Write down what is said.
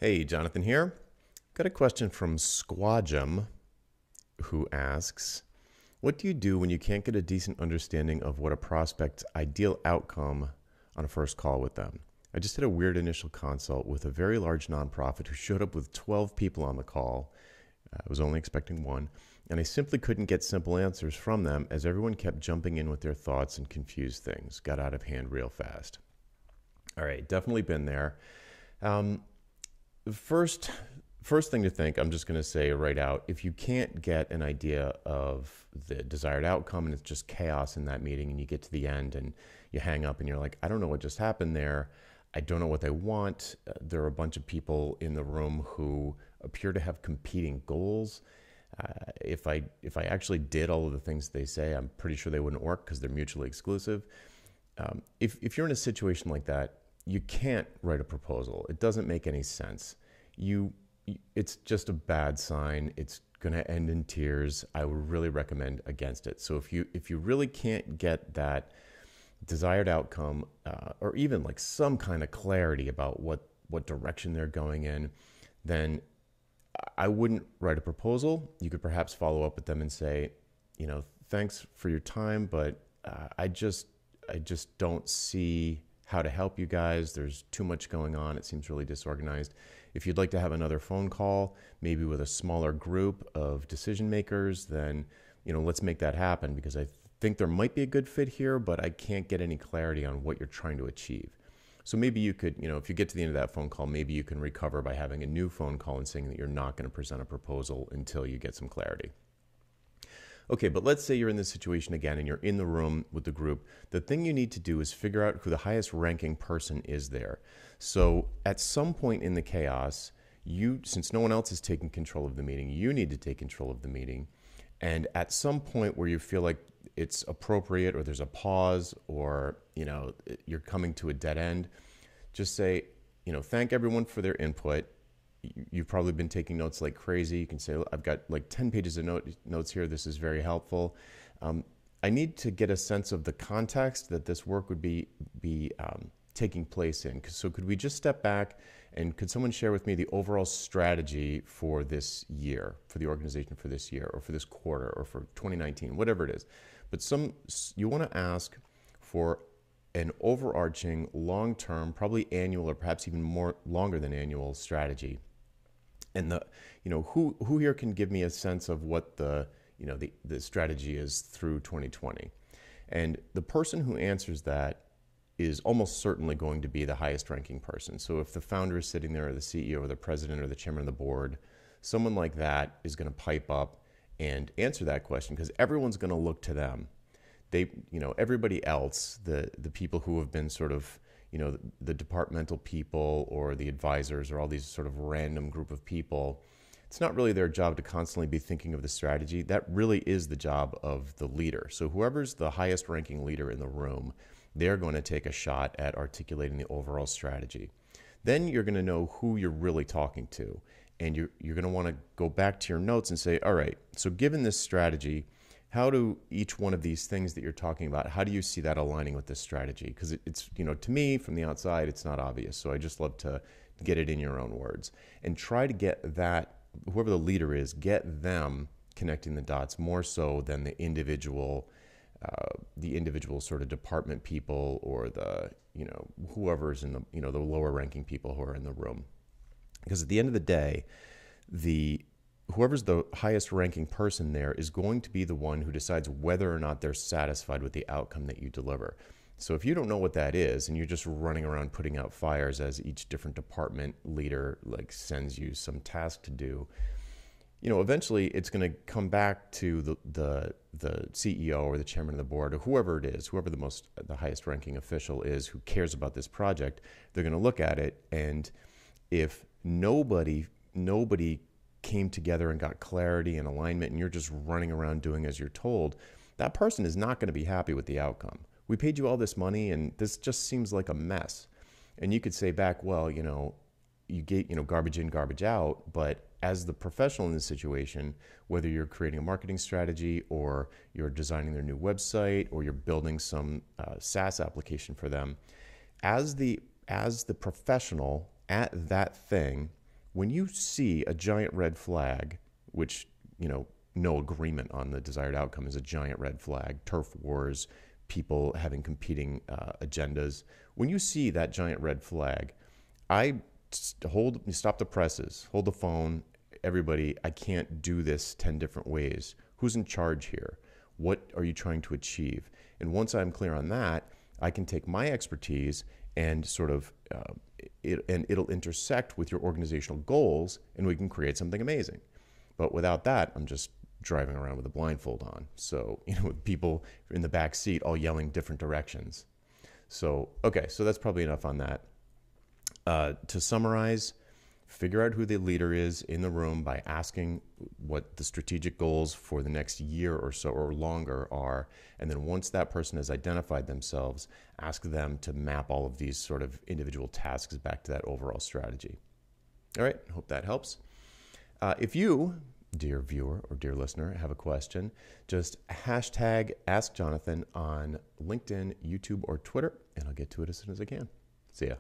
Hey, Jonathan here. Got a question from Squadjum who asks, what do you do when you can't get a decent understanding of what a prospect's ideal outcome on a first call with them? I just did a weird initial consult with a very large nonprofit who showed up with 12 people on the call. I was only expecting one, and I simply couldn't get simple answers from them as everyone kept jumping in with their thoughts and confused things. Got out of hand real fast. All right, definitely been there. Um, first thing to think, I'm just going to say right out, if you can't get an idea of the desired outcome and it's just chaos in that meeting and you get to the end and you hang up and you're like, I don't know what just happened there. I don't know what they want. There are a bunch of people in the room who appear to have competing goals. If I actually did all of the things they say, I'm pretty sure they wouldn't work because they're mutually exclusive. If you're in a situation like that, you can't write a proposal. It doesn't make any sense. It's just a bad sign. It's going to end in tears. I would really recommend against it. So if you really can't get that desired outcome, or even like some kind of clarity about what direction they're going in, then I wouldn't write a proposal. You could perhaps follow up with them and say, thanks for your time, but I just don't see how to help you guys. There's too much going on. It seems really disorganized. If you'd like to have another phone call, maybe with a smaller group of decision makers, then let's make that happen, because I think there might be a good fit here, but I can't get any clarity on what you're trying to achieve. So maybe you could, if you get to the end of that phone call, maybe you can recover by having a new phone call and saying that you're not going to present a proposal until you get some clarity. Okay, but let's say you're in this situation again and you're in the room with the group. The thing you need to do is figure out who the highest ranking person is there. So at some point in the chaos, since no one else is taking control of the meeting, you need to take control of the meeting. And at some point where you feel like it's appropriate, or there's a pause, or you're coming to a dead end, just say, thank everyone for their input. You've probably been taking notes like crazy. You can say, I've got like 10 pages of notes here. This is very helpful. I need to get a sense of the context that this work would be taking place in. So could we just step back, and could someone share with me the overall strategy for this year, for the organization for this year, or for this quarter, or for 2019, whatever it is. But you want to ask for an overarching, long-term, probably annual, or perhaps even more longer than annual strategy. And who here can give me a sense of what the strategy is through 2020? And the person who answers that is almost certainly going to be the highest ranking person. So if the founder is sitting there, or the CEO, or the president, or the chairman of the board, someone like that is going to pipe up and answer that question, because everyone's going to look to them. Everybody else, the people who have been sort of, the departmental people or the advisors or all these sort of random group of people, it's not really their job to constantly be thinking of the strategy. That really is the job of the leader. So whoever's the highest ranking leader in the room, they're going to take a shot at articulating the overall strategy. Then you're going to know who you're really talking to. And you're going to want to go back to your notes and say, all right, so given this strategy, how do each one of these things that you're talking about, how do you see that aligning with this strategy? Because it's, to me from the outside, it's not obvious. So I just love to get it in your own words and try to get that, whoever the leader is, get them connecting the dots more so than the individual sort of department people, or whoever's in the lower ranking people who are in the room. Because at the end of the day, whoever's the highest ranking person there is going to be the one who decides whether or not they're satisfied with the outcome that you deliver. So if you don't know what that is, and you're just running around putting out fires as each different department leader sends you some task to do, eventually it's going to come back to the CEO or the chairman of the board, or whoever it is, whoever the highest ranking official is who cares about this project. They're going to look at it, and if nobody came together and got clarity and alignment, and you're just running around doing as you're told, that person is not going to be happy with the outcome. We paid you all this money, and this just seems like a mess. And you could say back, well, you get, garbage in, garbage out. But as the professional in this situation, whether you're creating a marketing strategy, or you're designing their new website, or you're building some SaaS application for them, as the professional at that thing, When you see a giant red flag, which, no agreement on the desired outcome is a giant red flag, turf wars, people having competing agendas. When you see that giant red flag, stop the presses, hold the phone. Everybody, I can't do this 10 different ways. Who's in charge here? What are you trying to achieve? And once I'm clear on that, I can take my expertise and sort of, it'll intersect with your organizational goals, and we can create something amazing. But without that, I'm just driving around with a blindfold on. So, with people in the back seat all yelling different directions. So, okay, so that's probably enough on that. To summarize, figure out who the leader is in the room by asking what the strategic goals for the next year or so or longer are. And then once that person has identified themselves, ask them to map all of these sort of individual tasks back to that overall strategy. All right, hope that helps. If you, dear viewer or dear listener, have a question, just hashtag Ask Jonathan on LinkedIn, YouTube, or Twitter, and I'll get to it as soon as I can. See ya.